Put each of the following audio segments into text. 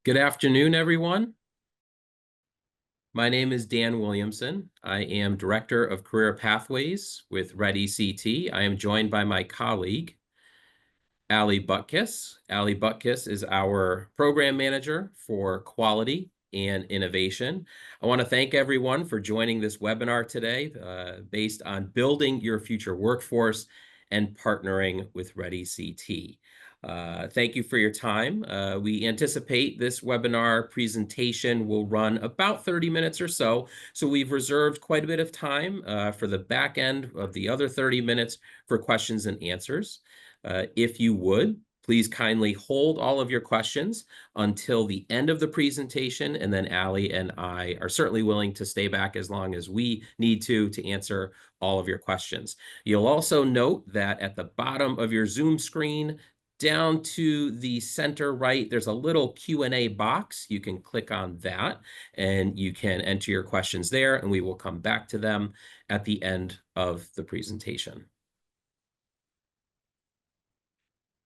Good afternoon, everyone. My name is Dan Williamson. I am Director of Career Pathways with ReadyCT. I am joined by my colleague, Ali Butkus. Ali Butkus is our Program Manager for Quality and Innovation. I want to thank everyone for joining this webinar today based on building your future workforce and partnering with ReadyCT. Thank you for your time. We anticipate this webinar presentation will run about 30 minutes or so. So we've reserved quite a bit of time for the back end of the other 30 minutes for questions and answers. If you would, please kindly hold all of your questions until the end of the presentation, and then Ali and I are certainly willing to stay back as long as we need to answer all of your questions. You'll also note that at the bottom of your Zoom screen, down to the center right, there's a little Q&A box. You can click on that, and you can enter your questions there, and we will come back to them at the end of the presentation.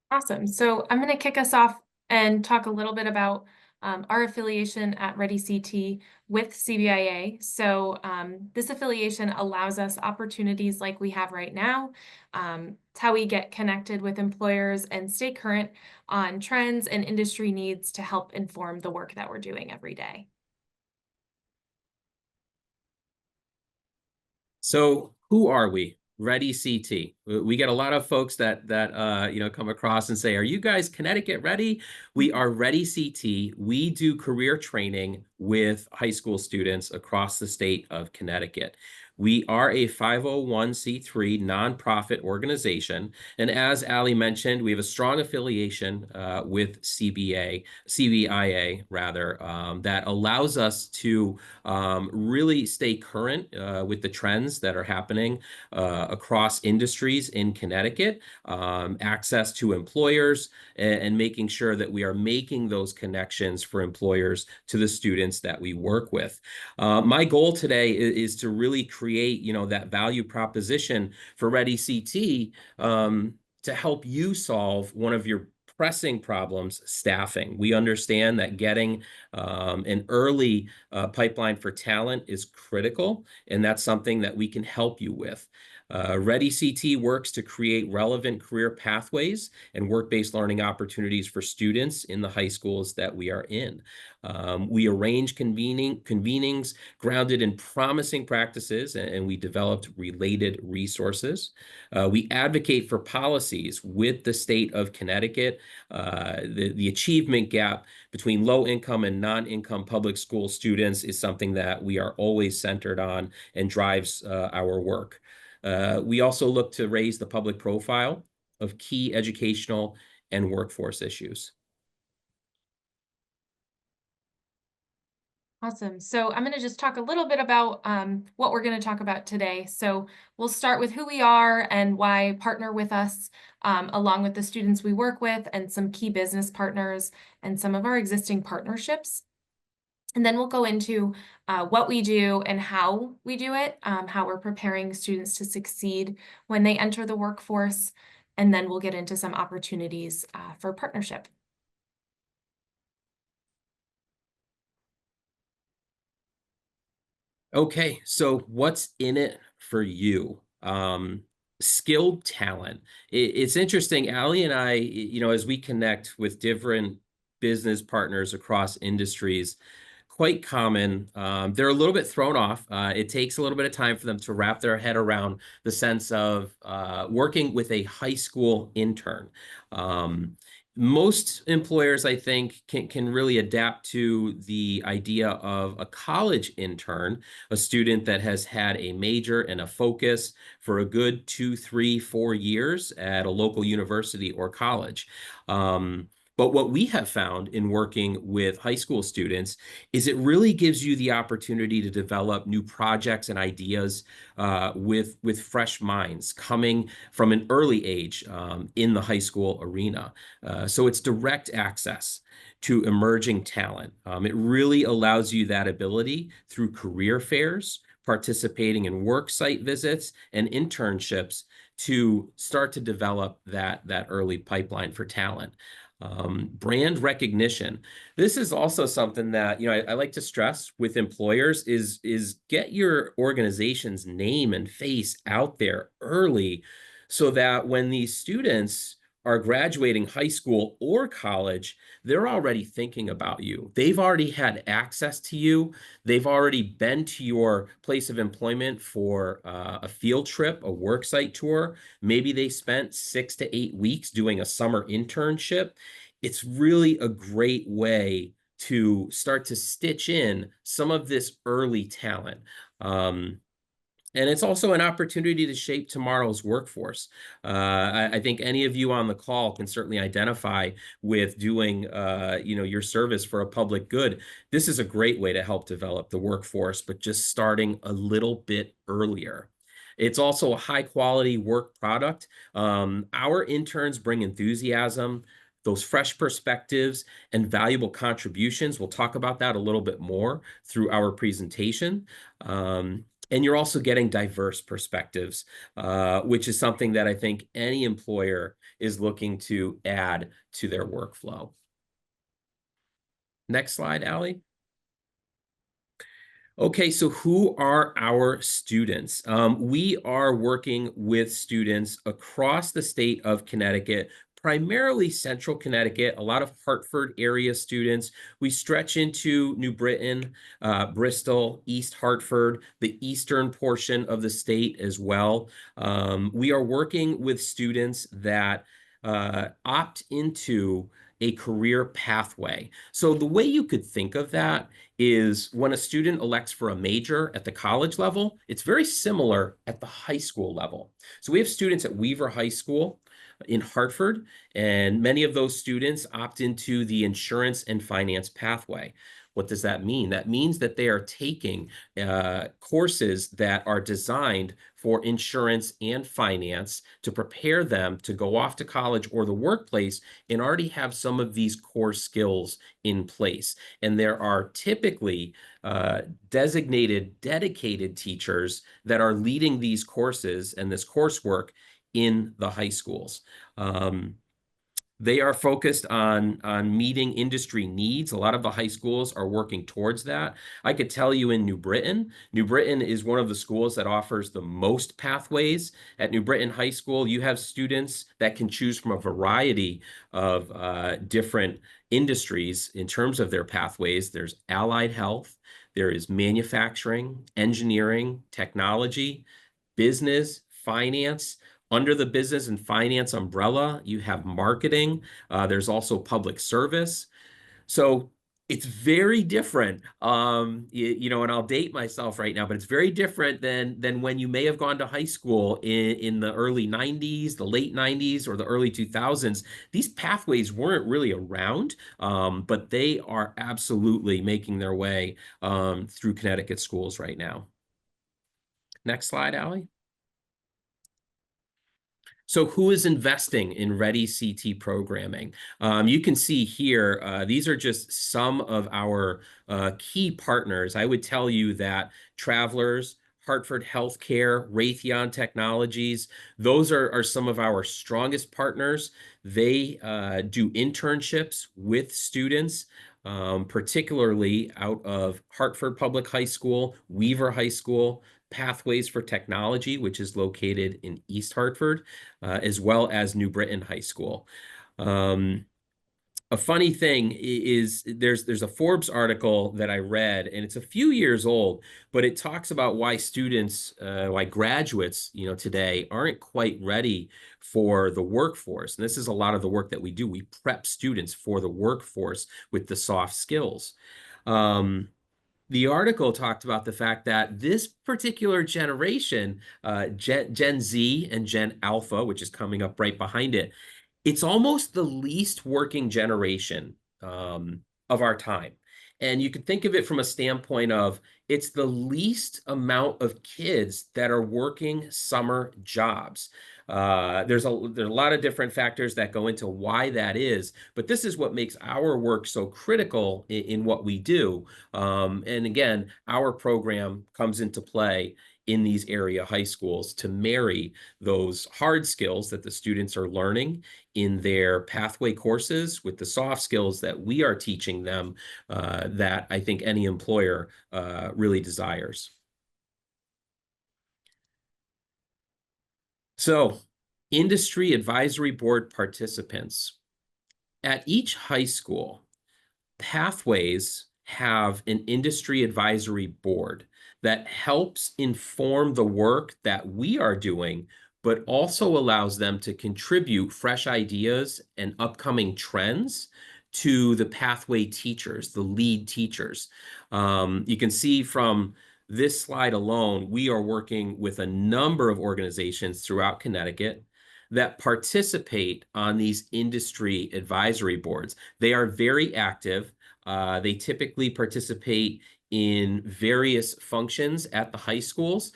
Awesome. So I'm going to kick us off and talk a little bit about our affiliation at ReadyCT with CBIA. So this affiliation allows us opportunities like we have right now. It's how we get connected with employers and stay current on trends and industry needs to help inform the work that we're doing every day. So who are we? ReadyCT. We get a lot of folks that come across and say, "Are you guys Connecticut ready?" We are ReadyCT. We do career training with high school students across the state of Connecticut. We are a 501c3 nonprofit organization, and as Ali mentioned, we have a strong affiliation with CBIA rather, that allows us to really stay current with the trends that are happening across industries in Connecticut, access to employers, and making sure that we are making those connections for employers to the students that we work with. My goal today is to really create, that value proposition for ReadyCT to help you solve one of your pressing problems: staffing. We understand that getting an early pipeline for talent is critical, and that's something that we can help you with. ReadyCT works to create relevant career pathways and work-based learning opportunities for students in the high schools that we are in. We arrange convenings grounded in promising practices, and we developed related resources. We advocate for policies with the state of Connecticut. The achievement gap between low-income and non-income public school students is something that we are always centered on and drives our work. We also look to raise the public profile of key educational and workforce issues. Awesome. So I'm going to just talk a little bit about what we're going to talk about today. So we'll start with who we are and why partner with us, along with the students we work with and some key business partners and some of our existing partnerships. And then we'll go into what we do and how we do it, how we're preparing students to succeed when they enter the workforce. And then we'll get into some opportunities for partnership. Okay, so what's in it for you? Skilled talent. It's interesting, Ali and I, as we connect with different business partners across industries, quite common. They're a little bit thrown off. It takes a little bit of time for them to wrap their head around the sense of working with a high school intern. Most employers, I think, can really adapt to the idea of a college intern, a student that has had a major and a focus for a good 2, 3, 4 years at a local university or college. But what we have found in working with high school students is it really gives you the opportunity to develop new projects and ideas with fresh minds coming from an early age in the high school arena. So it's direct access to emerging talent. It really allows you that ability through career fairs, participating in work site visits and internships to start to develop that early pipeline for talent. Brand recognition. This is also something that, I like to stress with employers is get your organization's name and face out there early so that when these students are graduating high school or college, they're already thinking about you. They've already had access to you. They've already been to your place of employment for a field trip, a work site tour. Maybe they spent 6 to 8 weeks doing a summer internship. It's really a great way to start to stitch in some of this early talent. Um, and it's also an opportunity to shape tomorrow's workforce. I think any of you on the call can certainly identify with doing, your service for a public good. This is a great way to help develop the workforce, but just starting a little bit earlier. It's also a high quality work product. Our interns bring enthusiasm, those fresh perspectives, and valuable contributions. We'll talk about that a little bit more through our presentation. And you're also getting diverse perspectives, which is something that I think any employer is looking to add to their workflow. Next slide, Allie. Okay, so who are our students? We are working with students across the state of Connecticut, primarily central Connecticut, a lot of Hartford area students. We stretch into New Britain, Bristol, East Hartford, the eastern portion of the state as well. We are working with students that opt into a career pathway. So the way you could think of that is when a student elects for a major at the college level, it's very similar at the high school level. So we have students at Weaver High School in Hartford, and many of those students opt into the insurance and finance pathway. What does that mean? That means that they are taking courses that are designed for insurance and finance to prepare them to go off to college or the workplace and already have some of these core skills in place. And there are typically designated, dedicated teachers that are leading these courses and this coursework in the high schools. They are focused on meeting industry needs. A lot of the high schools are working towards that. I could tell you in New Britain is one of the schools that offers the most pathways. At New Britain High School, you have students that can choose from a variety of different industries in terms of their pathways. There's allied health, there is manufacturing, engineering, technology, business, finance. Under the business and finance umbrella, you have marketing. There's also public service. So it's very different. And I'll date myself right now, but it's very different than when you may have gone to high school in the early 90s, the late 90s, or the early 2000s. These pathways weren't really around, but they are absolutely making their way through Connecticut schools right now. Next slide, Allie. So who is investing in ReadyCT programming? You can see here, these are just some of our key partners. I would tell you that Travelers, Hartford Healthcare, Raytheon Technologies, those are some of our strongest partners. They do internships with students, particularly out of Hartford Public High School, Weaver High School, Pathways for Technology, which is located in East Hartford, as well as New Britain High School. A funny thing is there's a Forbes article that I read, and it's a few years old, but it talks about why students, why graduates, today aren't quite ready for the workforce. And this is a lot of the work that we do. We prep students for the workforce with the soft skills. The article talked about the fact that this particular generation, Gen Z and Gen Alpha, which is coming up right behind it, it's almost the least working generation of our time. And you can think of it from a standpoint of it's the least amount of kids that are working summer jobs. There's a lot of different factors that go into why that is, but this is what makes our work so critical in what we do. And again, our program comes into play in these area high schools to marry those hard skills that the students are learning in their pathway courses with the soft skills that we are teaching them, that I think any employer really desires. So, industry advisory board participants. At each high school, pathways have an industry advisory board that helps inform the work that we are doing, but also allows them to contribute fresh ideas and upcoming trends to the pathway teachers, the lead teachers. You can see from this slide alone, we are working with a number of organizations throughout Connecticut that participate on these industry advisory boards. They are very active. They typically participate in various functions at the high schools.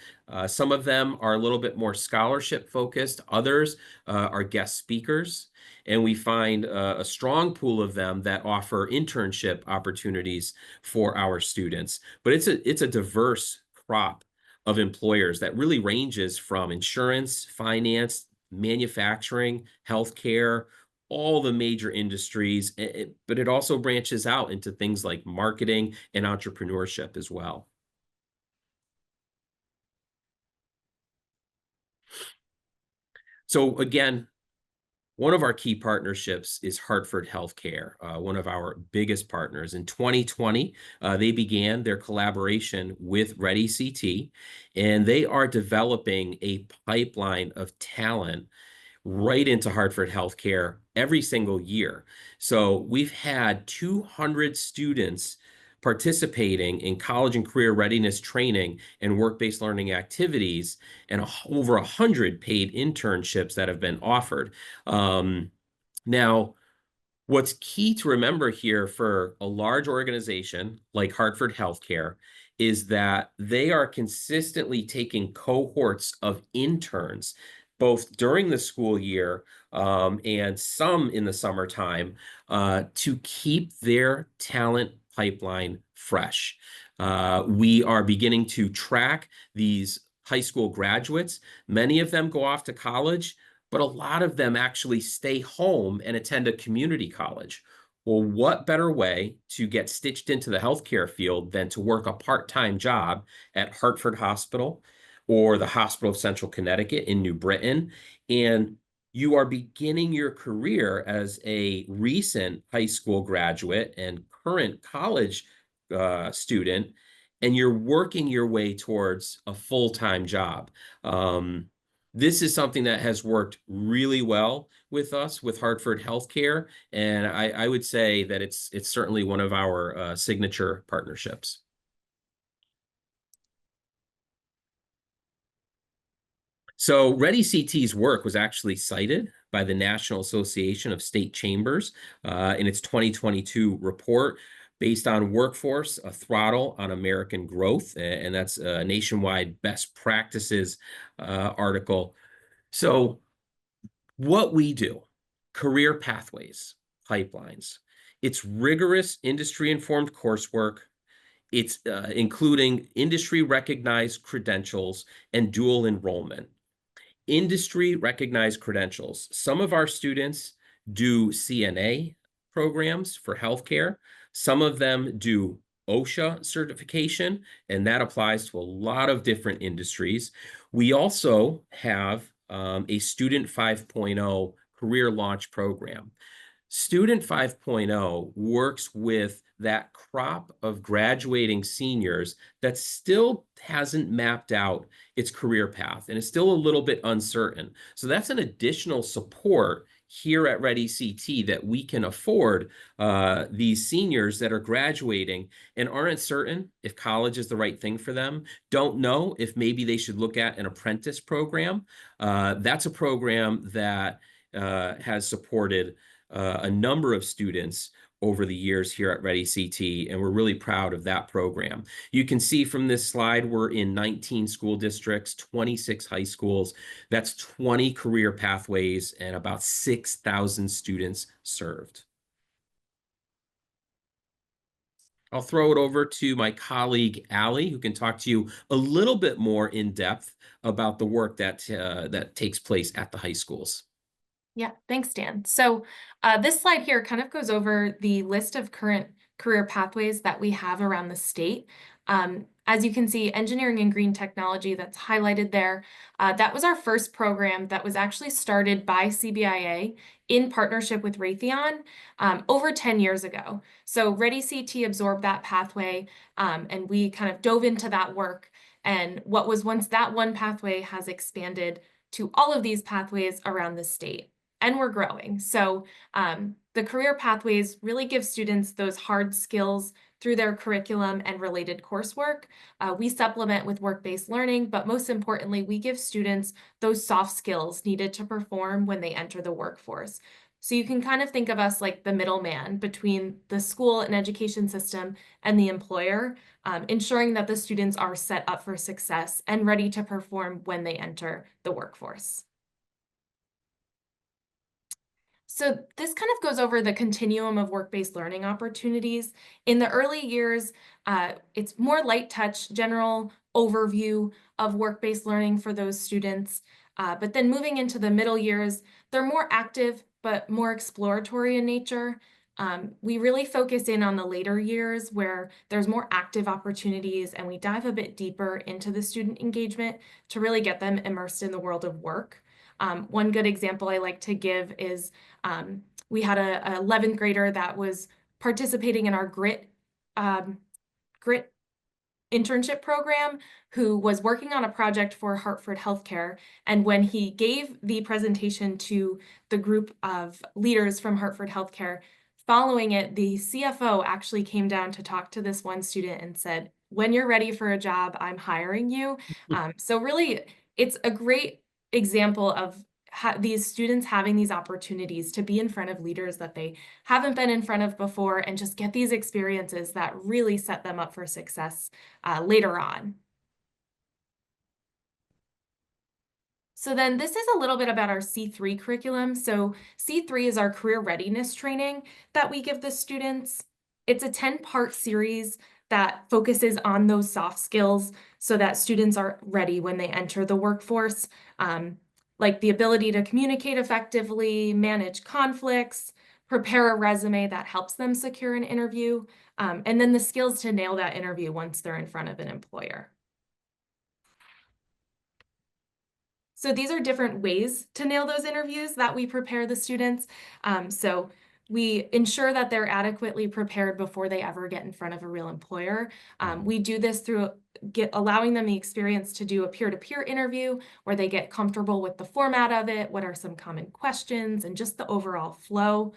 Some of them are a little bit more scholarship focused. Others are guest speakers. And we find a strong pool of them that offer internship opportunities for our students. But it's a diverse crop of employers that really ranges from insurance, finance, manufacturing, healthcare, all the major industries, but it also branches out into things like marketing and entrepreneurship as well. So again, one of our key partnerships is Hartford Healthcare, one of our biggest partners. In 2020, they began their collaboration with ReadyCT, and they are developing a pipeline of talent right into Hartford Healthcare every single year. So we've had 200 students participating in college and career readiness training and work-based learning activities, and over 100 paid internships that have been offered. Now, what's key to remember here for a large organization like Hartford Healthcare is that they are consistently taking cohorts of interns, both during the school year and some in the summertime, to keep their talent pipeline fresh. We are beginning to track these high school graduates. Many of them go off to college, but a lot of them actually stay home and attend a community college. Well, what better way to get stitched into the healthcare field than to work a part-time job at Hartford Hospital or the Hospital of Central Connecticut in New Britain? And you are beginning your career as a recent high school graduate and current college student, and you're working your way towards a full-time job. This is something that has worked really well with us, with Hartford Healthcare, and I would say that it's certainly one of our signature partnerships. So ReadyCT's work was actually cited by the National Association of State Chambers in its 2022 report based on Workforce, a Throttle on American Growth, and that's a nationwide best practices article. So what we do, career pathways, pipelines, it's rigorous industry-informed coursework. It's including industry-recognized credentials and dual enrollment. Industry recognized credentials. Some of our students do CNA programs for healthcare. Some of them do OSHA certification, and that applies to a lot of different industries. We also have a Student 5.0 career launch program. Student 5.0 works with that crop of graduating seniors that still hasn't mapped out its career path and is still a little bit uncertain. So that's an additional support here at ReadyCT that we can afford these seniors that are graduating and aren't certain if college is the right thing for them, don't know if maybe they should look at an apprentice program. That's a program that has supported a number of students over the years here at ReadyCT, and we're really proud of that program. You can see from this slide, we're in 19 school districts, 26 high schools. That's 20 career pathways and about 6,000 students served. I'll throw it over to my colleague, Allie, who can talk to you a little bit more in depth about the work that takes place at the high schools. Yeah, thanks, Dan. So this slide here kind of goes over the list of current career pathways that we have around the state. As you can see, engineering and green technology that's highlighted there, that was our first program that was actually started by CBIA in partnership with Raytheon over 10 years ago. So ReadyCT absorbed that pathway, and we kind of dove into that work. And what was once that one pathway has expanded to all of these pathways around the state. And we're growing. So the career pathways really give students those hard skills through their curriculum and related coursework. We supplement with work-based learning, but most importantly, we give students those soft skills needed to perform when they enter the workforce. So you can kind of think of us like the middleman between the school and education system and the employer, ensuring that the students are set up for success and ready to perform when they enter the workforce. So this kind of goes over the continuum of work-based learning opportunities. In the early years, it's more light touch, general overview of work-based learning for those students. But then moving into the middle years, they're more active, but more exploratory in nature. We really focus in on the later years where there's more active opportunities and we dive a bit deeper into the student engagement to really get them immersed in the world of work. One good example I like to give is we had a 11th grader that was participating in our grit internship program who was working on a project for Hartford Healthcare. And when he gave the presentation to the group of leaders from Hartford Healthcare, following it, the CFO actually came down to talk to this one student and said, "When you're ready for a job, I'm hiring you." So really, it's a great example of these students having these opportunities to be in front of leaders that they haven't been in front of before and just get these experiences that really set them up for success later on. So then this is a little bit about our C3 curriculum. So C3 is our career readiness training that we give the students. It's a 10-part series that focuses on those soft skills so that students are ready when they enter the workforce, like the ability to communicate effectively, manage conflicts, prepare a resume that helps them secure an interview, and then the skills to nail that interview once they're in front of an employer. So these are different ways to nail those interviews that we prepare the students. So we ensure that they're adequately prepared before they ever get in front of a real employer. We do this through allowing them the experience to do a peer-to-peer interview where they get comfortable with the format of it, what are some common questions, and just the overall flow,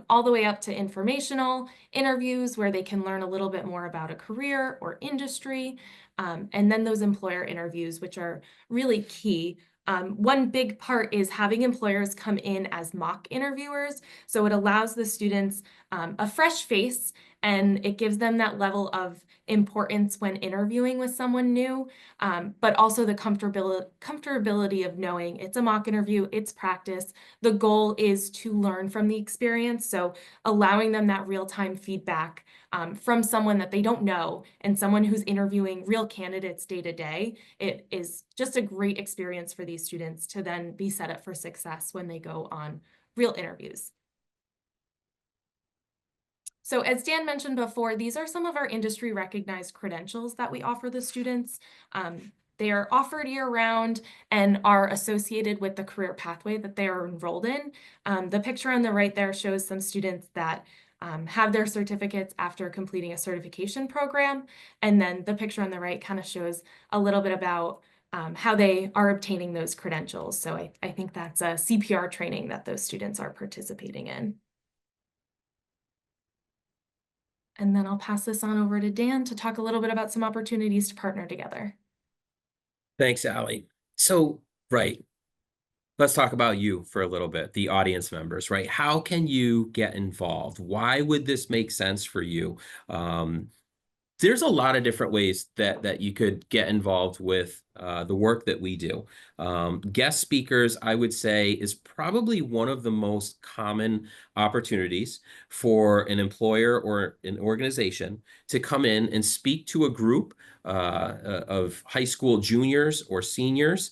all the way up to informational interviews where they can learn a little bit more about a career or industry, and then those employer interviews, which are really key. One big part is having employers come in as mock interviewers. So it allows the students a fresh face and it gives them that level of importance when interviewing with someone new, but also the comfortability of knowing it's a mock interview, it's practice. The goal is to learn from the experience. So allowing them that real-time feedback from someone that they don't know and someone who's interviewing real candidates day to day, it is just a great experience for these students to then be set up for success when they go on real interviews. So as Dan mentioned before, these are some of our industry recognized credentials that we offer the students. They are offered year-round and are associated with the career pathway that they are enrolled in. The picture on the right there shows some students that have their certificates after completing a certification program. And then the picture on the right kind of shows a little bit about how they are obtaining those credentials. So I think that's a CPR training that those students are participating in. And then I'll pass this on over to Dan to talk a little bit about some opportunities to partner together. Thanks, Allie. So, right, let's talk about you for a little bit, the audience members, right? How can you get involved? Why would this make sense for you? There's a lot of different ways that you could get involved with the work that we do. Guest speakers, I would say, is probably one of the most common opportunities for an employer or an organization to come in and speak to a group of high school juniors or seniors,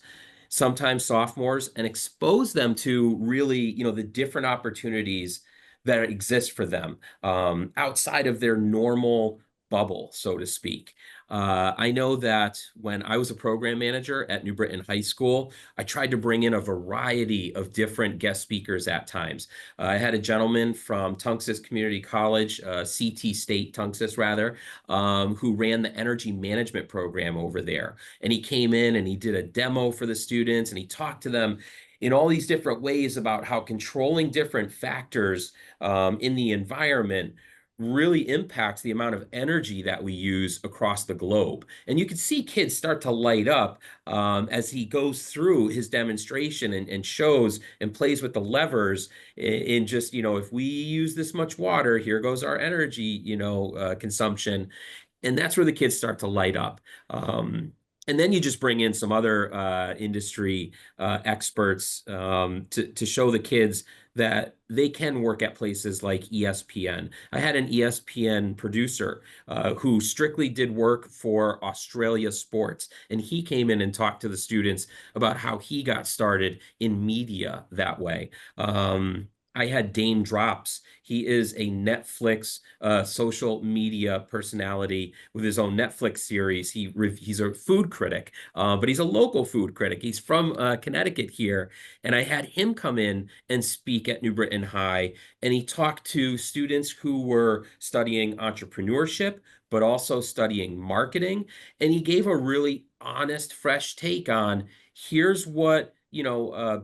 sometimes sophomores, and expose them to really, the different opportunities that exist for them outside of their normal bubble, so to speak. I know that when I was a program manager at New Britain High School, I tried to bring in a variety of different guest speakers at times. I had a gentleman from Tungus Community College, CT State, Tungus rather, who ran the energy management program over there. And he came in and he did a demo for the students and he talked to them in all these different ways about how controlling different factors in the environment really impacts the amount of energy that we use across the globe. And you can see kids start to light up as he goes through his demonstration and shows and plays with the levers in just, if we use this much water, here goes our energy, consumption. And that's where the kids start to light up. And then you just bring in some other industry experts to show the kids that they can work at places like ESPN. I had an ESPN producer who strictly did work for Australia Sports, and he came in and talked to the students about how he got started in media that way. I had Dane Drops. He is a Netflix social media personality with his own Netflix series. He's a food critic, but he's a local food critic. He's from Connecticut here, and I had him come in and speak at New Britain High, and he talked to students who were studying entrepreneurship, but also studying marketing, and he gave a really honest, fresh take on here's what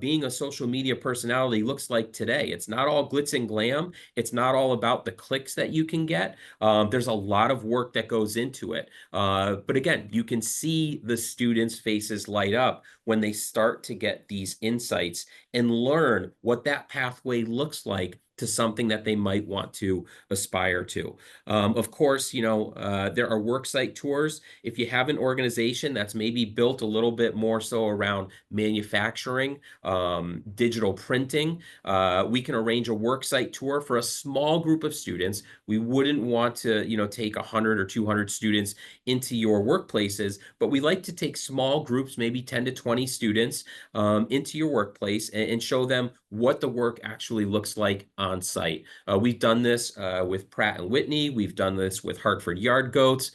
being a social media personality looks like today. It's not all glitz and glam. It's not all about the clicks that you can get. There's a lot of work that goes into it. But again, you can see the students' faces light up when they start to get these insights and learn what that pathway looks like to something that they might want to aspire to. Of course, there are worksite tours. If you have an organization that's maybe built a little bit more so around manufacturing, digital printing, we can arrange a worksite tour for a small group of students. We wouldn't want to, take 100 or 200 students into your workplaces, but we like to take small groups, maybe 10 to 20 students, into your workplace and show them what the work actually looks like on site. We've done this with Pratt and Whitney. We've done this with Hartford Yard Goats.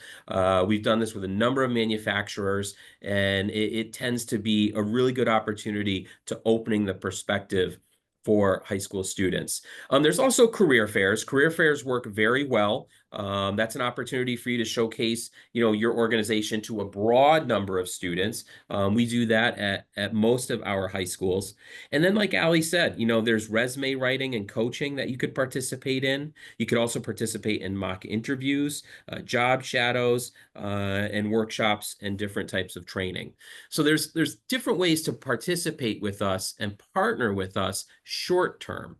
We've done this with a number of manufacturers, and it tends to be a really good opportunity to opening the perspective for high school students. There's also career fairs. Career fairs work very well. That's an opportunity for you to showcase, your organization to a broad number of students. We do that at most of our high schools. And then, like Ali said, there's resume writing and coaching that you could participate in. You could also participate in mock interviews, job shadows, and workshops and different types of training. So there's different ways to participate with us and partner with us short term.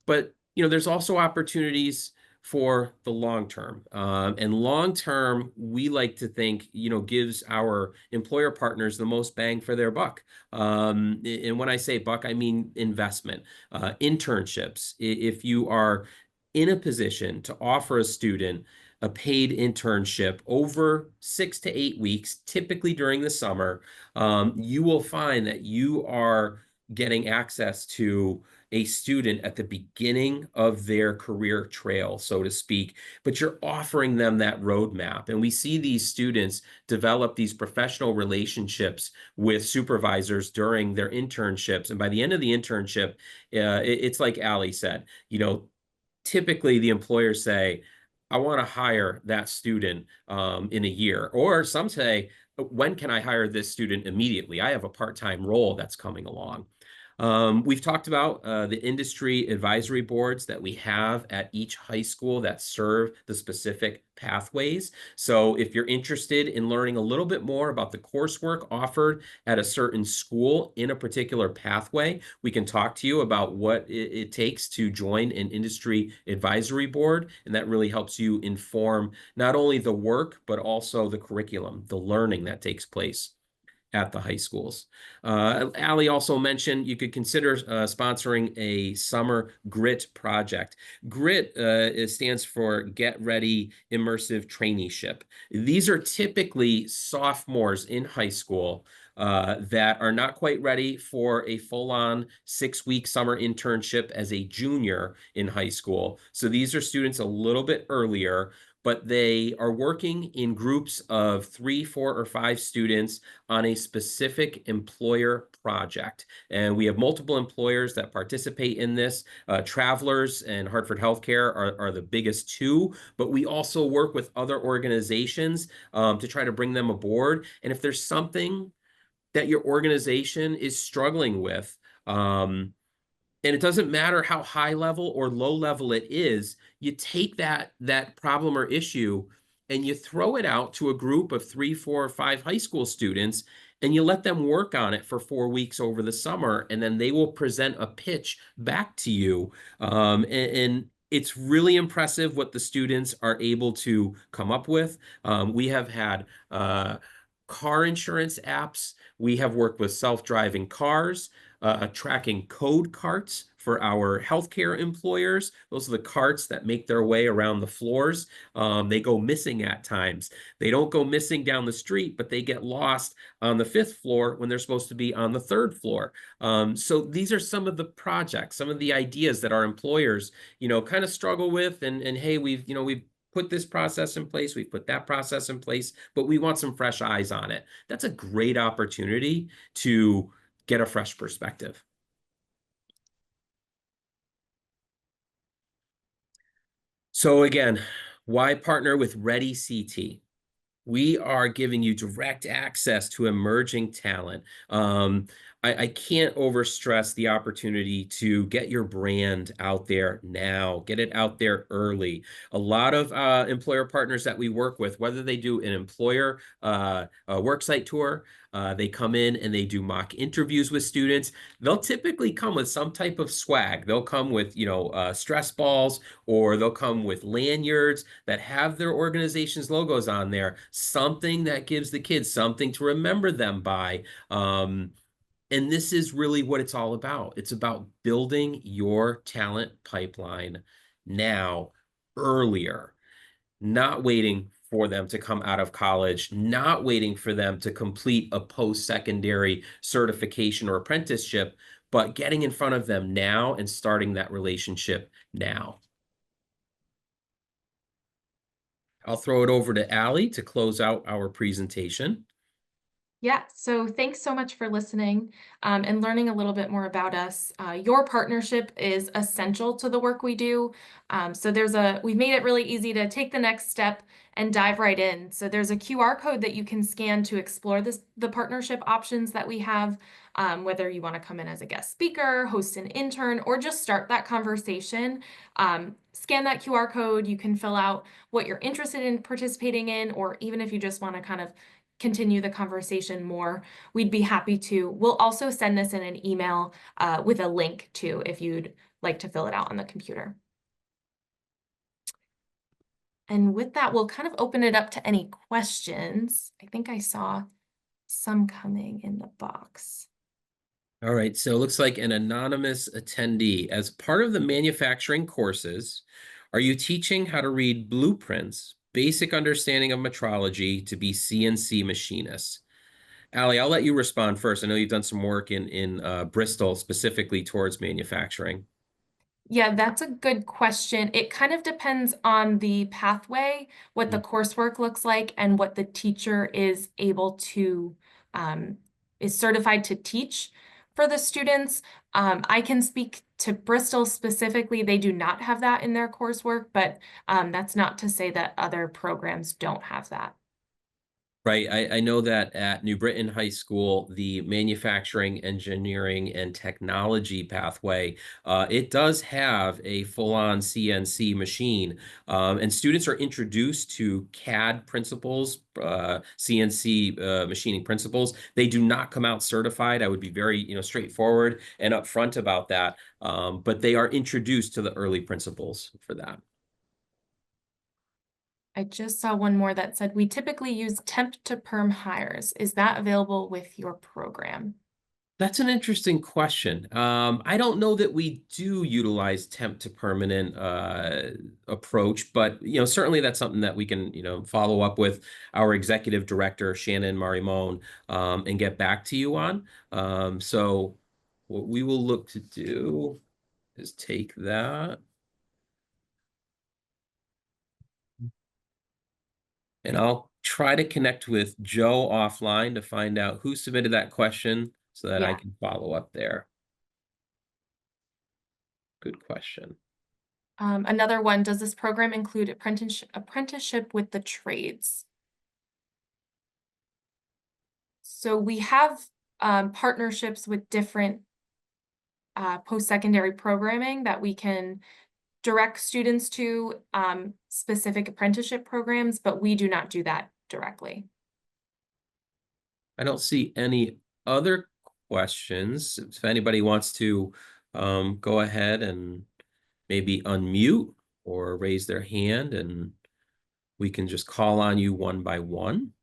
But there's also opportunities for the long term. And long term, we like to think, gives our employer partners the most bang for their buck. And when I say buck, I mean investment, internships. If you are in a position to offer a student a paid internship over 6 to 8 weeks, typically during the summer, you will find that you are getting access to a student at the beginning of their career trail, so to speak, but you're offering them that roadmap. And we see these students develop these professional relationships with supervisors during their internships. And by the end of the internship, it's like Ali said, typically the employers say, I want to hire that student in a year. Or some say, when can I hire this student immediately? I have a part-time role that's coming along. We've talked about the industry advisory boards that we have at each high school that serve the specific pathways. So if you're interested in learning a little bit more about the coursework offered at a certain school in a particular pathway, we can talk to you about what it takes to join an industry advisory board. And that really helps you inform not only the work, but also the curriculum, the learning that takes place at the high schools. Allie also mentioned you could consider sponsoring a summer GRIT project. GRIT it stands for Get Ready Immersive Traineeship. These are typically sophomores in high school that are not quite ready for a full-on 6-week summer internship as a junior in high school. So these are students a little bit earlier, but they are working in groups of 3, 4, or 5 students on a specific employer project. And we have multiple employers that participate in this. Travelers and Hartford Healthcare are the biggest two, but we also work with other organizations to try to bring them aboard. And if there's something that your organization is struggling with, and it doesn't matter how high level or low level it is, you take that problem or issue and you throw it out to a group of 3, 4, or 5 high school students, and you let them work on it for 4 weeks over the summer, and then they will present a pitch back to you. And it's really impressive what the students are able to come up with. We have had car insurance apps. We have worked with self-driving cars, tracking code carts for our healthcare employers. Those are the carts that make their way around the floors. They go missing at times. They don't go missing down the street, but they get lost on the 5th floor when they're supposed to be on the 3rd floor. So these are some of the projects, some of the ideas that our employers, kind of struggle with. And hey, we've put this process in place, we've put that process in place, but we want some fresh eyes on it. That's a great opportunity to get a fresh perspective. So again, why partner with ReadyCT? We are giving you direct access to emerging talent. I can't overstress the opportunity to get your brand out there now, get it out there early. A lot of employer partners that we work with, whether they do an employer worksite tour, they come in and they do mock interviews with students. They'll typically come with some type of swag. They'll come with, stress balls, or they'll come with lanyards that have their organization's logos on there, something that gives the kids something to remember them by. And this is really what it's all about. It's about building your talent pipeline now, earlier, not waiting for them to come out of college, not waiting for them to complete a post-secondary certification or apprenticeship, but getting in front of them now and starting that relationship now. I'll throw it over to Allie to close out our presentation. Yeah, so thanks so much for listening and learning a little bit more about us. Your partnership is essential to the work we do. So we've made it really easy to take the next step and dive right in. So there's a QR code that you can scan to explore the partnership options that we have, whether you want to come in as a guest speaker, host an intern, or just start that conversation. Scan that QR code. You can fill out what you're interested in participating in, or even if you just want to kind of continue the conversation more, we'd be happy to. We'll also send this in an email with a link too, if you'd like to fill it out on the computer. And with that, we'll kind of open it up to any questions. I think I saw some coming in the box. All right, so it looks like an anonymous attendee. As part of the manufacturing courses, are you teaching how to read blueprints, basic understanding of metrology to be CNC machinists? Allie, I'll let you respond first. I know you've done some work in Bristol specifically towards manufacturing. Yeah, that's a good question. It kind of depends on the pathway, what the coursework looks like, and what the teacher is able to, is certified to teach for the students. I can speak to Bristol specifically. They do not have that in their coursework, but that's not to say that other programs don't have that. Right. I know that at New Britain High School, the manufacturing, engineering, and technology pathway, it does have a full-on CNC machine, and students are introduced to CAD principles, CNC machining principles. They do not come out certified. I would be very, straightforward and upfront about that, but they are introduced to the early principles for that. I just saw one more that said, we typically use temp to perm hires. Is that available with your program? That's an interesting question. I don't know that we do utilize temp to permanent approach, but certainly that's something that we can follow up with our executive director Shannon Marimone and get back to you on. So what we will look to do is take that, and I'll try to connect with Joe offline to find out who submitted that question so that I Yeah. can follow up there. Good question. Another one, does this program include apprenticeship with the trades? So we have partnerships with different post-secondary programming that we can direct students to specific apprenticeship programs, but we do not do that directly. I don't see any other questions. If anybody wants to go ahead and maybe unmute or raise their hand, and we can just call on you one by one.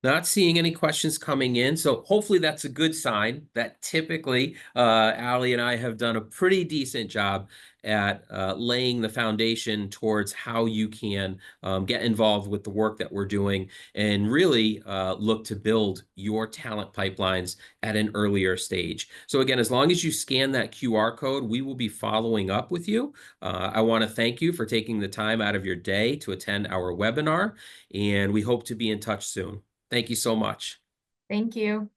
Not seeing any questions coming in, so hopefully that's a good sign that typically Allie and I have done a pretty decent job at laying the foundation towards how you can get involved with the work that we're doing and really look to build your talent pipelines at an earlier stage. So again, as long as you scan that QR code, we will be following up with you. I want to thank you for taking the time out of your day to attend our webinar, and we hope to be in touch soon. Thank you so much. Thank you.